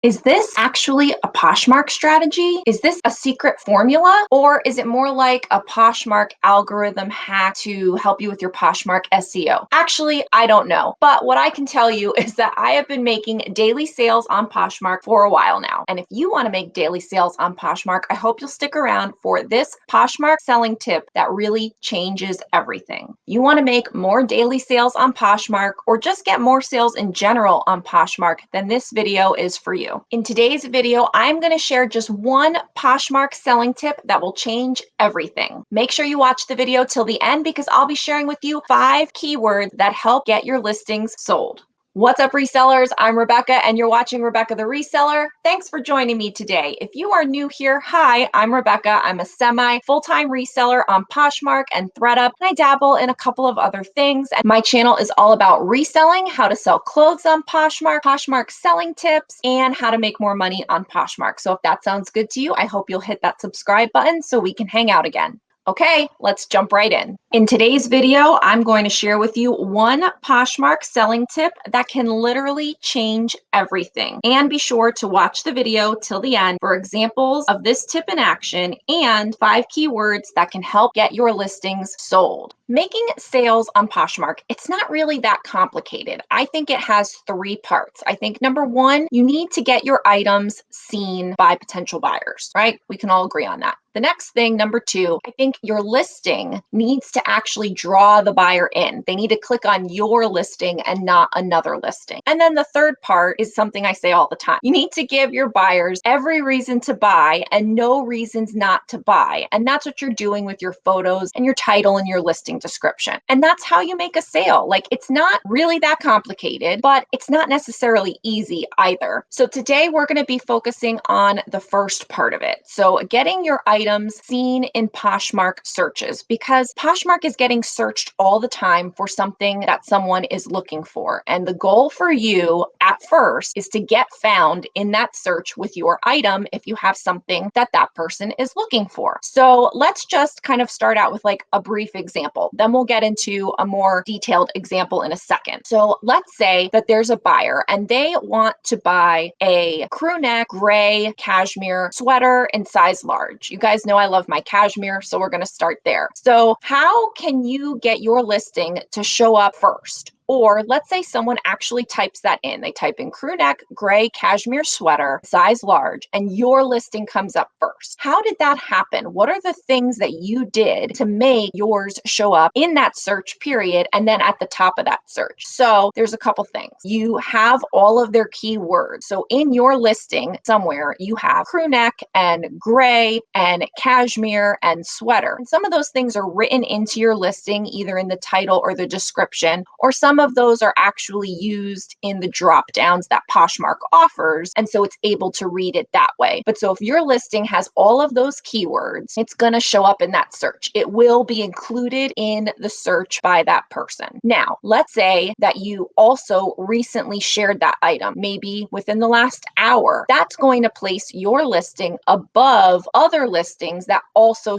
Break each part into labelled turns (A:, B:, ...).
A: Is this actually a Poshmark strategy? Is this a secret formula? Or is it more like a Poshmark algorithm hack to help you with your Poshmark SEO? Actually, I don't know. But what I can tell you is that I have been making daily sales on Poshmark for a while now. And if you want to make daily sales on Poshmark, I hope you'll stick around for this Poshmark selling tip that really changes everything. You want to make more daily sales on Poshmark or just get more sales in general on Poshmark, then this video is for you. In today's video, I'm going to share just one Poshmark selling tip that will change everything. Make sure you watch the video till the end because I'll be sharing with you 5 keywords that help get your listings sold. What's up, resellers? I'm Rebecca, and you're watching Rebecca the Reseller. Thanks for joining me today. If you are new here, hi, I'm Rebecca. I'm a semi-full-time reseller on Poshmark and ThredUp, and I dabble in a couple of other things. And my channel is all about reselling, how to sell clothes on Poshmark, Poshmark selling tips, and how to make more money on Poshmark. So if that sounds good to you, I hope you'll hit that subscribe button so we can hang out again. Okay, let's jump right in. In today's video, I'm going to share with you one Poshmark selling tip that can literally change everything. And be sure to watch the video till the end for examples of this tip in action and 5 keywords that can help get your listings sold. Making sales on Poshmark, it's not really that complicated. I think it has 3 parts. I think number 1, you need to get your items seen by potential buyers, right? We can all agree on that. The next thing, number 2, I think your listing needs to actually draw the buyer in. They need to click on your listing and not another listing. And then the third part is something I say all the time. You need to give your buyers every reason to buy and no reasons not to buy. And that's what you're doing with your photos and your title and your listing description. And that's how you make a sale. Like, it's not really that complicated, but it's not necessarily easy either. So today we're going to be focusing on the first part of it. So getting your items seen in Poshmark searches, because Poshmark is getting searched all the time for something that someone is looking for. And the goal for you at first is to get found in that search with your item if you have something that that person is looking for. So let's just kind of start out with like a brief example. Then we'll get into a more detailed example in a second. So let's say that there's a buyer and they want to buy a crew neck gray cashmere sweater in size large. You guys know I love my cashmere, so we're going to start there. So how can you get your listing to show up first? Or let's say someone actually types that in. They type in crew neck, gray cashmere sweater, size large, and your listing comes up first. How did that happen? What are the things that you did to make yours show up in that search period and then at the top of that search? So there's a couple things. You have all of their keywords. So in your listing somewhere, you have crew neck and gray and cashmere and sweater. And some of those things are written into your listing, either in the title or the description, or some of those are actually used in the drop downs that Poshmark offers. And so it's able to read it that way. But so if your listing has all of those keywords, it's going to show up in that search. It will be included in the search by that person. Now, let's say that you also recently shared that item, maybe within the last hour. That's going to place your listing above other listings that also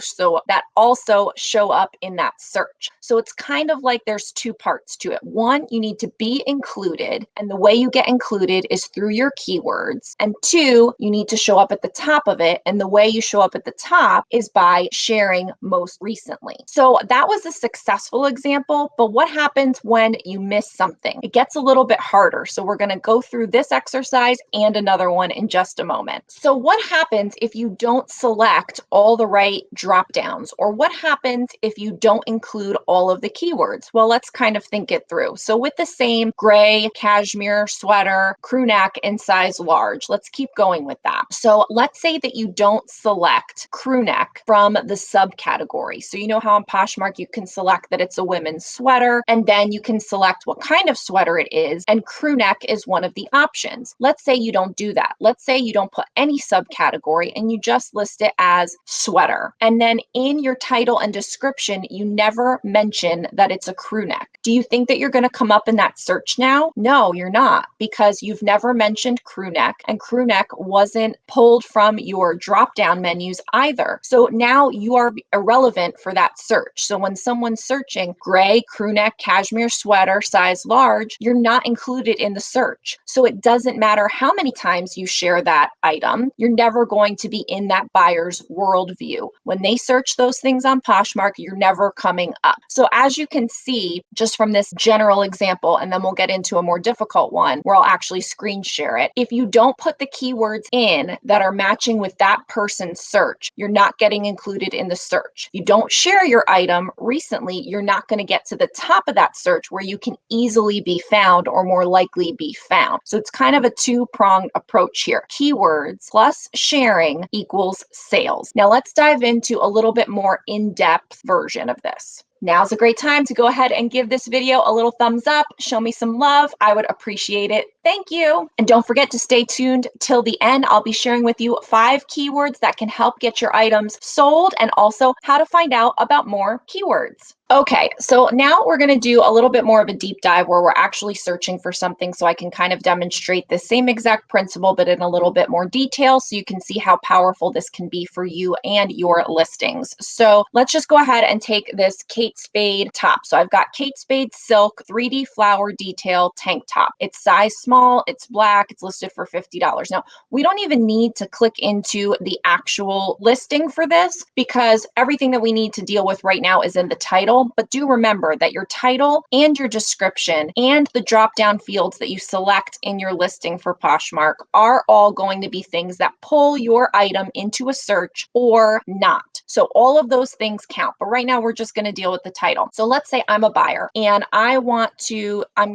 A: show up in that search. So it's kind of like there's 2 parts to it. One, you need to be included, and the way you get included is through your keywords. And 2, you need to show up at the top of it, and the way you show up at the top is by sharing most recently. So that was a successful example, but what happens when you miss something? It gets a little bit harder. So we're going to go through this exercise and another one in just a moment. So what happens if you don't select all the right drop downs, or what happens if you don't include all of the keywords? Well, let's kind of think it through. So with the same gray cashmere sweater, crew neck in size large, let's keep going with that. So let's say that you don't select crew neck from the subcategory. So you know how on Poshmark you can select that it's a women's sweater, and then you can select what kind of sweater it is, and crew neck is one of the options. Let's say you don't do that. Let's say you don't put any subcategory and you just list it as sweater. And then in your title and description, you never mention that it's a crew neck. Do you think that you're going to come up in that search now? No, you're not, because you've never mentioned crew neck, and crew neck wasn't pulled from your drop down menus either. So now you are irrelevant for that search. So when someone's searching gray crew neck cashmere sweater size large, you're not included in the search. So it doesn't matter how many times times you share that item, you're never going to be in that buyer's worldview. When they search those things on Poshmark, you're never coming up. So as you can see, just from this general example, and then we'll get into a more difficult one where I'll actually screen share it. If you don't put the keywords in that are matching with that person's search, you're not getting included in the search. You don't share your item recently, you're not going to get to the top of that search where you can easily be found or more likely be found. So it's kind of a two-pronged approach here. Keywords plus sharing equals sales. Now let's dive into a little bit more in-depth version of this. Now's a great time to go ahead and give this video a little thumbs up, show me some love. I would appreciate it. Thank you. And don't forget to stay tuned till the end. I'll be sharing with you 5 keywords that can help get your items sold and also how to find out about more keywords. Okay, so now we're going to do a little bit more of a deep dive where we're actually searching for something so I can kind of demonstrate the same exact principle, but in a little bit more detail so you can see how powerful this can be for you and your listings. So let's just go ahead and take this Kate Spade top. So I've got Kate Spade Silk 3D Flower Detail Tank Top. It's size small, it's black, it's listed for $50. Now, we don't even need to click into the actual listing for this because everything that we need to deal with right now is in the title. But do remember that your title and your description and the drop-down fields that you select in your listing for Poshmark are all going to be things that pull your item into a search or not. So all of those things count. But right now we're just going to deal with the title. So let's say I'm a buyer and I'm going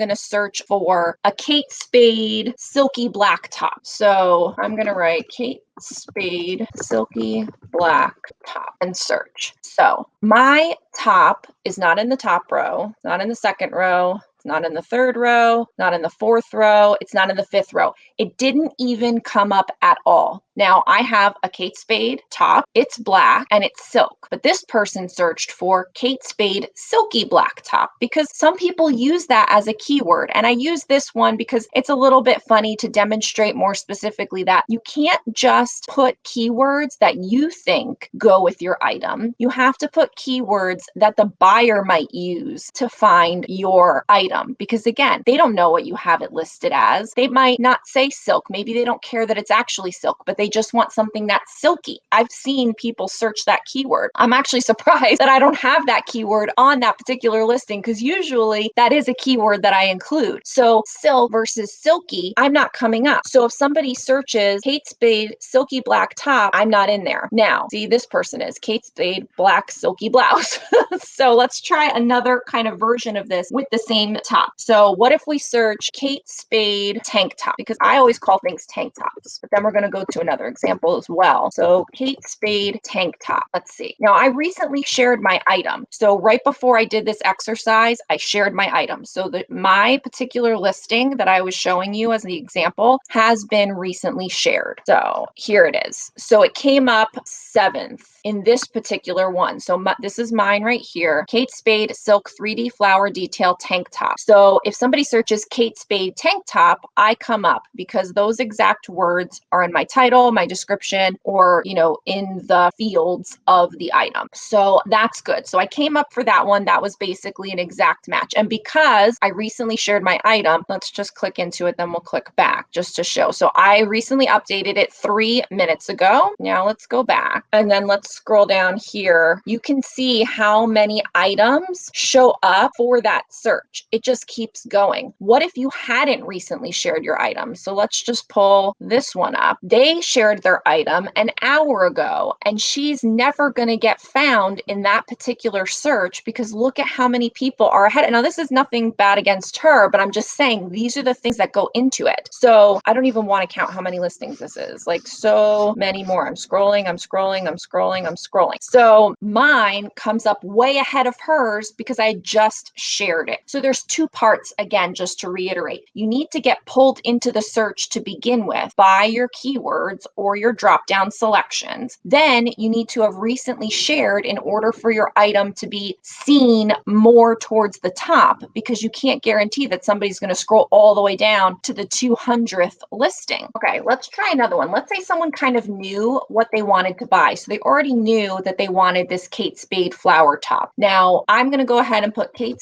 A: to search for a Kate Spade silky black top. So I'm going to write Kate Spade silky black top and search. So my top is not in the top row, not in the second row, not in the third row, not in the fourth row, it's not in the fifth row. It didn't even come up at all. Now I have a Kate Spade top, it's black and it's silk, but this person searched for Kate Spade silky black top because some people use that as a keyword. And I use this one because it's a little bit funny to demonstrate more specifically that you can't just put keywords that you think go with your item. You have to put keywords that the buyer might use to find your item because again, they don't know what you have it listed as. They might not say silk. Maybe they don't care that it's actually silk, but they just want something that's silky. I've seen people search that keyword. I'm actually surprised that I don't have that keyword on that particular listing because usually that is a keyword that I include. So silk versus silky, I'm not coming up. So if somebody searches Kate Spade silky black top, I'm not in there. Now, see, this person is Kate Spade black silky blouse. So let's try another kind of version of this with the same top. So what if we search Kate Spade tank top? Because I always call things tank tops, but then we're going to go to another example as well. So Kate Spade tank top. Let's see. Now I recently shared my item. So right before I did this exercise, I shared my item. So my particular listing that I was showing you as the example has been recently shared. So here it is. So it came up 7th in this particular one. So this is mine right here. Kate Spade silk 3D flower detail tank top. So if somebody searches Kate Spade tank top, I come up because those exact words are in my title, my description, or, in the fields of the item. So that's good. So I came up for that one. That was basically an exact match. And because I recently shared my item, let's just click into it. Then we'll click back just to show. So I recently updated it 3 minutes ago. Now let's go back and then let's scroll down here. You can see how many items show up for that search. It just keeps going. What if you hadn't recently shared your item? So let's just pull this one up. They shared their item an hour ago, and she's never going to get found in that particular search because look at how many people are ahead. Now, this is nothing bad against her, but I'm just saying these are the things that go into it. So I don't even want to count how many listings this is. Like so many more. I'm scrolling, I'm scrolling, I'm scrolling, I'm scrolling. So mine comes up way ahead of hers because I just shared it. So there's 2 parts, again, just to reiterate. You need to get pulled into the search to begin with by your keywords or your drop-down selections. Then you need to have recently shared in order for your item to be seen more towards the top because you can't guarantee that somebody's going to scroll all the way down to the 200th listing. Okay, let's try another one. Let's say someone kind of knew what they wanted to buy. So they already knew that they wanted this Kate Spade flower top. Now I'm going to go ahead and put Kate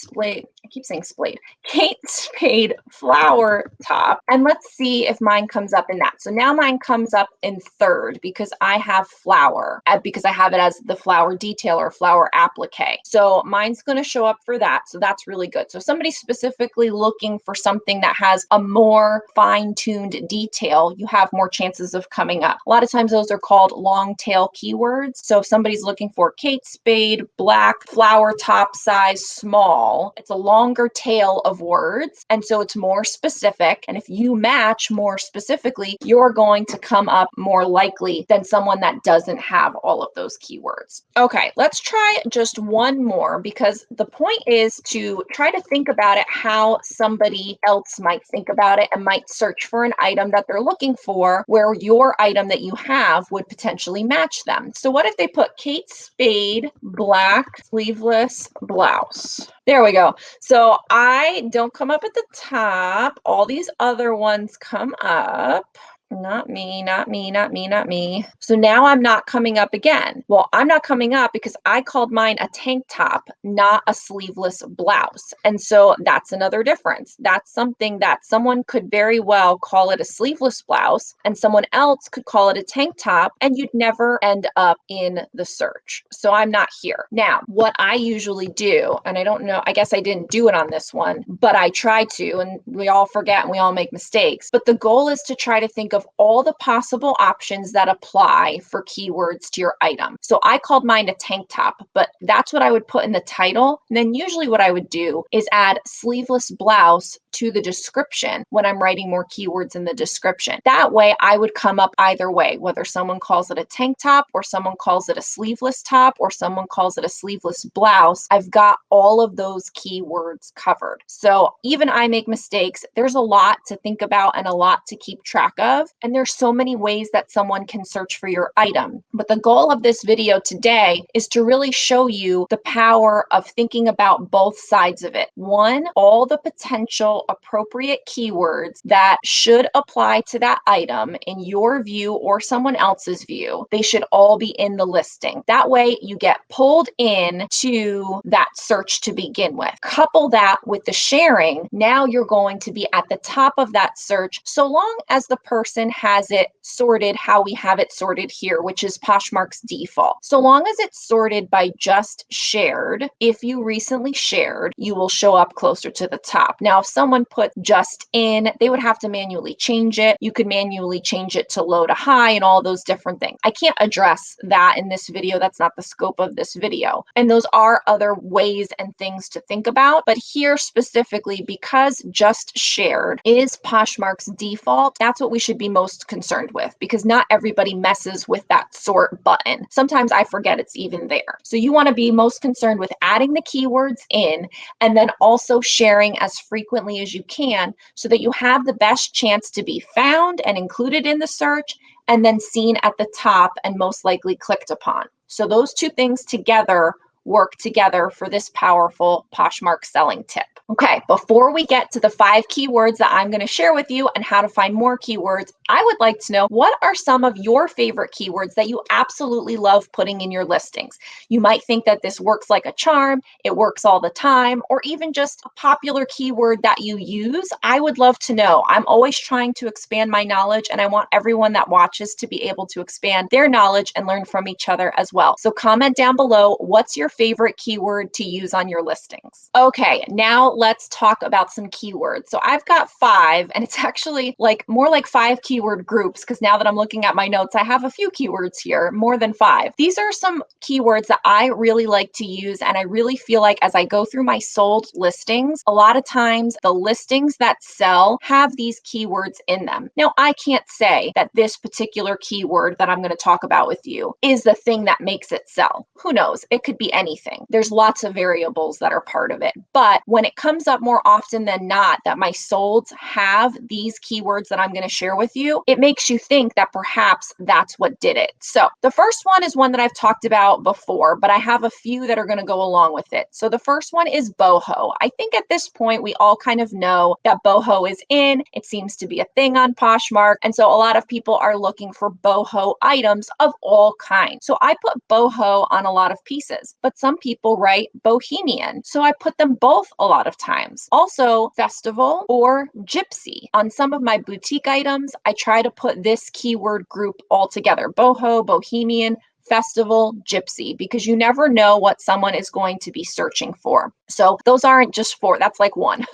A: keep saying spade. Kate Spade flower top. And let's see if mine comes up in that. So now mine comes up in third because I have flower, because I have it as the flower detail or flower applique. So mine's going to show up for that. So that's really good. So somebody's specifically looking for something that has a more fine-tuned detail, you have more chances of coming up. A lot of times those are called long tail keywords. So if somebody's looking for Kate Spade, black, flower top size, small, it's a longer tail of words. And so it's more specific. And if you match more specifically, you're going to come up more likely than someone that doesn't have all of those keywords. Okay, let's try just one more, because the point is to try to think about it how somebody else might think about it and might search for an item that they're looking for where your item that you have would potentially match them. So what if they put Kate Spade black sleeveless blouse? There we go. So I don't come up at the top. All these other ones come up. Not me, not me, not me, not me. So now I'm not coming up again. Well, I'm not coming up because I called mine a tank top, not a sleeveless blouse. And so that's another difference. That's something that someone could very well call it a sleeveless blouse and someone else could call it a tank top, and you'd never end up in the search. So I'm not here. Now, what I usually do, and I don't know, I guess I didn't do it on this one, but I try to, and we all forget and we all make mistakes. But the goal is to try to think of all the possible options that apply for keywords to your item. So I called mine a tank top, but that's what I would put in the title. And then usually what I would do is add sleeveless blouse to the description when I'm writing more keywords in the description. That way I would come up either way, whether someone calls it a tank top or someone calls it a sleeveless top or someone calls it a sleeveless blouse. I've got all of those keywords covered. So even I make mistakes. There's a lot to think about and a lot to keep track of. And there's so many ways that someone can search for your item. But the goal of this video today is to really show you the power of thinking about both sides of it. One, all the potential appropriate keywords that should apply to that item in your view or someone else's view. They should all be in the listing. That way you get pulled in to that search to begin with. Couple that with the sharing. Now you're going to be at the top of that search so long as the person has it sorted how we have it sorted here, which is Poshmark's default. So long as it's sorted by just shared, if you recently shared, you will show up closer to the top. Now, if someone put just in, they would have to manually change it. You could manually change it to low to high and all those different things. I can't address that in this video. That's not the scope of this video. And those are other ways and things to think about. But here specifically, because just shared is Poshmark's default, that's what we should be most concerned with, because not everybody messes with that sort button. Sometimes I forget it's even there. So you want to be most concerned with adding the keywords in and then also sharing as frequently as you can so that you have the best chance to be found and included in the search and then seen at the top and most likely clicked upon. So those two things together work together for this powerful Poshmark selling tip. Okay, before we get to the 5 keywords that I'm going to share with you and how to find more keywords, I would like to know, what are some of your favorite keywords that you absolutely love putting in your listings? You might think that this works like a charm, it works all the time, or even just a popular keyword that you use. I would love to know. I'm always trying to expand my knowledge, and I want everyone that watches to be able to expand their knowledge and learn from each other as well. So comment down below, what's your favorite keyword to use on your listings? Okay, now let's talk about some keywords. So I've got 5, and it's actually more like 5 keyword groups, because now that I'm looking at my notes, I have a few keywords here, more than 5. These are some keywords that I really like to use, and I really feel like as I go through my sold listings, a lot of times the listings that sell have these keywords in them. Now, I can't say that this particular keyword that I'm going to talk about with you is the thing that makes it sell. Who knows? It could be anything. There's lots of variables that are part of it. But when it comes up more often than not that my solds have these keywords that I'm going to share with you, it makes you think that perhaps that's what did it. So the first one is one that I've talked about before, but I have a few that are going to go along with it. So the first one is boho. I think at this point we all kind of know that boho is in. It seems to be a thing on Poshmark. And so a lot of people are looking for boho items of all kinds. So I put boho on a lot of pieces. But but some people write bohemian. So I put them both a lot of times. Also, festival or gypsy. On some of my boutique items, I try to put this keyword group all together: boho, bohemian, festival, gypsy, because you never know what someone is going to be searching for. So those aren't just four, that's like one.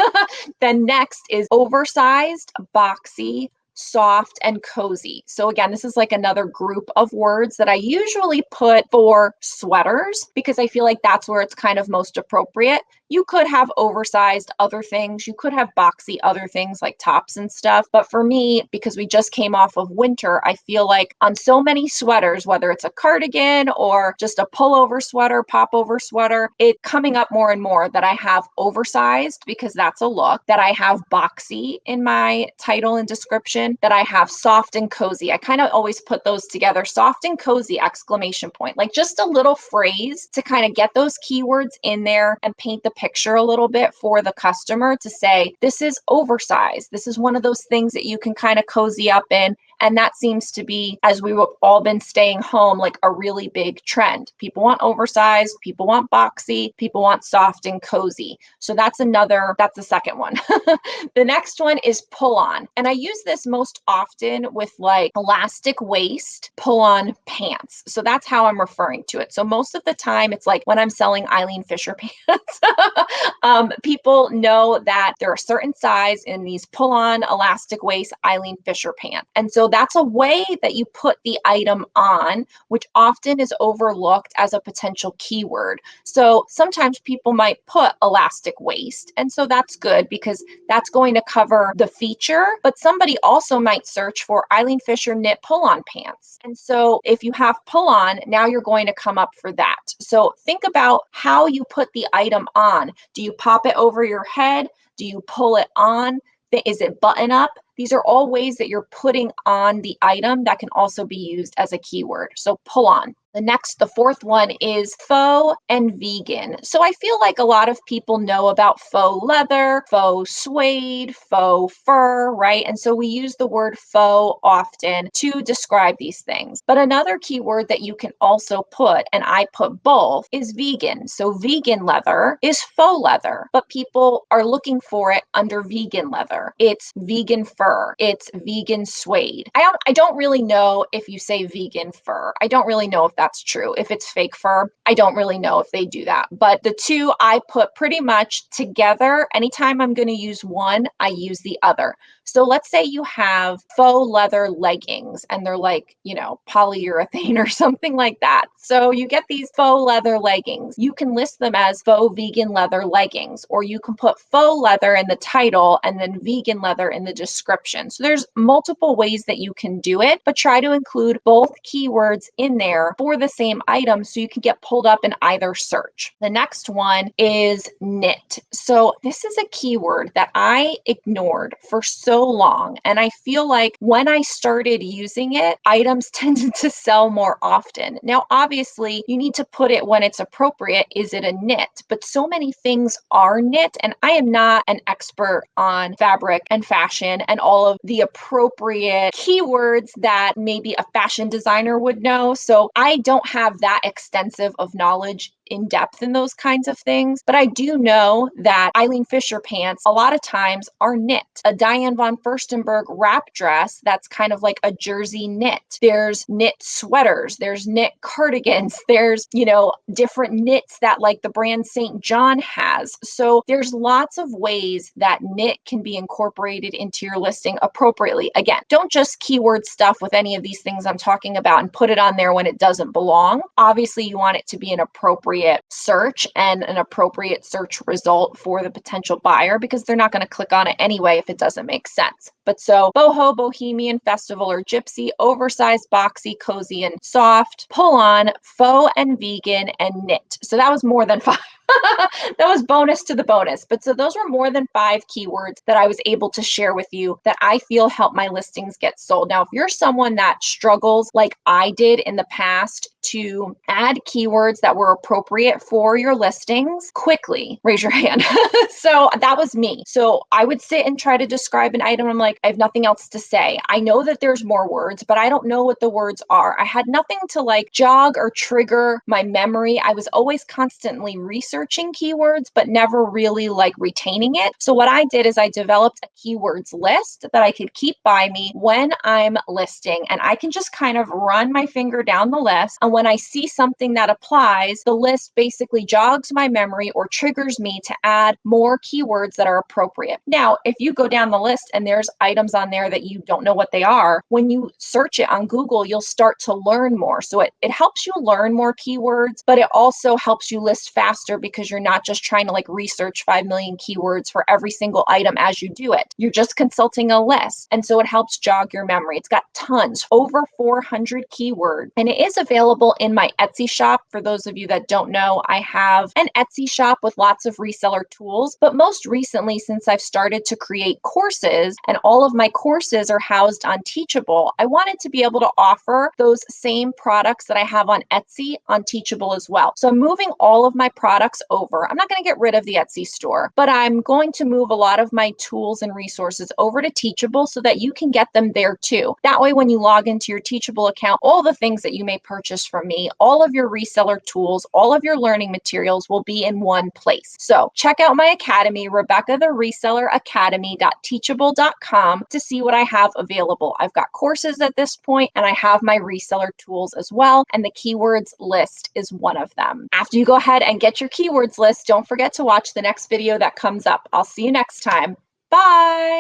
A: Then next is oversized, boxy, soft, and cozy. So again, this is like another group of words that I usually put for sweaters because I feel like that's where it's kind of most appropriate. You could have oversized other things. You could have boxy other things like tops and stuff. But for me, because we just came off of winter, I feel like on so many sweaters, whether it's a cardigan or just a pullover sweater, popover sweater, it coming up more and more that I have oversized because that's a look, that I have boxy in my title and description, that I have soft and cozy. I kind of always put those together, soft and cozy, exclamation point, like just a little phrase to kind of get those keywords in there and paint the picture a little bit for the customer to say, this is oversized. This is one of those things that you can kind of cozy up in. And that seems to be, as we've all been staying home, like a really big trend. People want oversized, people want boxy, people want soft and cozy. So that's the second one. The next one is pull on. And I use this most often with like elastic waist pull on pants. So that's how I'm referring to it. So most of the time it's like when I'm selling Eileen Fisher pants, people know that they're a certain size in these pull on elastic waist Eileen Fisher pants. And so that's a way that you put the item on, which often is overlooked as a potential keyword. So sometimes people might put elastic waist. And so that's good because that's going to cover the feature, but somebody also might search for Eileen Fisher knit pull-on pants. And so if you have pull-on, now you're going to come up for that. So think about how you put the item on. Do you pop it over your head? Do you pull it on? Is it button up? These are all ways that you're putting on the item that can also be used as a keyword. So pull on. The fourth one is faux and vegan. So I feel like a lot of people know about faux leather, faux suede, faux fur, right? And so we use the word faux often to describe these things. But another keyword that you can also put, and I put both, is vegan. So vegan leather is faux leather, but people are looking for it under vegan leather. It's vegan fur. It's vegan suede. I don't really know if you say vegan fur. I don't really know if that's true. If it's fake fur, I don't really know if they do that. But the two I put pretty much together. Anytime I'm going to use one, I use the other. So let's say you have faux leather leggings and they're like, polyurethane or something like that. So you get these faux leather leggings. You can list them as faux vegan leather leggings, or you can put faux leather in the title and then vegan leather in the description. So there's multiple ways that you can do it, but try to include both keywords in there for the same item so you can get pulled up in either search. The next one is knit. So this is a keyword that I ignored for so long. And I feel like when I started using it, items tended to sell more often. Now, obviously, you need to put it when it's appropriate. Is it a knit? But so many things are knit, and I am not an expert on fabric and fashion and all of the appropriate keywords that maybe a fashion designer would know. So I don't have that extensive of knowledge in depth in those kinds of things. But I do know that Eileen Fisher pants a lot of times are knit. A Diane von Furstenberg wrap dress, that's kind of like a jersey knit. There's knit sweaters, there's knit cardigans, there's, different knits that like the brand St. John has. So there's lots of ways that knit can be incorporated into your listing appropriately. Again, don't just keyword stuff with any of these things I'm talking about and put it on there when it doesn't belong. Obviously, you want it to be an appropriate search and an appropriate search result for the potential buyer because they're not going to click on it anyway if it doesn't make sense. But so boho, bohemian, festival, or gypsy, oversized, boxy, cozy, and soft, pull on, faux and vegan, and knit. So that was more than 5. That was bonus to the bonus. But so those were more than 5 keywords that I was able to share with you that I feel help my listings get sold. Now, if you're someone that struggles like I did in the past to add keywords that were appropriate for your listings, quickly raise your hand. So that was me. So I would sit and try to describe an item. I'm like, I have nothing else to say. I know that there's more words, but I don't know what the words are. I had nothing to like jog or trigger my memory. I was always constantly researching keywords, but never really like retaining it. So what I did is I developed a keywords list that I could keep by me when I'm listing, and I can just kind of run my finger down the list. And when I see something that applies, the list basically jogs my memory or triggers me to add more keywords that are appropriate. Now, if you go down the list and there's items on there that you don't know what they are, when you search it on Google, you'll start to learn more. So it helps you learn more keywords, but it also helps you list faster because you're not just trying to like research 5 million keywords for every single item as you do it. You're just consulting a list. And so it helps jog your memory. It's got tons, over 400 keywords, and it is available in my Etsy shop. For those of you that don't know, I have an Etsy shop with lots of reseller tools, but most recently, since I've started to create courses and all of my courses are housed on Teachable, I wanted to be able to offer those same products that I have on Etsy on Teachable as well. So I'm moving all of my products over. I'm not going to get rid of the Etsy store, but I'm going to move a lot of my tools and resources over to Teachable so that you can get them there too. That way, when you log into your Teachable account, all the things that you may purchase from me, all of your reseller tools, all of your learning materials will be in one place. So check out my academy, Rebecca the Reseller Academy.teachable.com, to see what I have available. I've got courses at this point, and I have my reseller tools as well, and the keywords list is one of them. After you go ahead and get your keywords list, don't forget to watch the next video that comes up. I'll see you next time. Bye.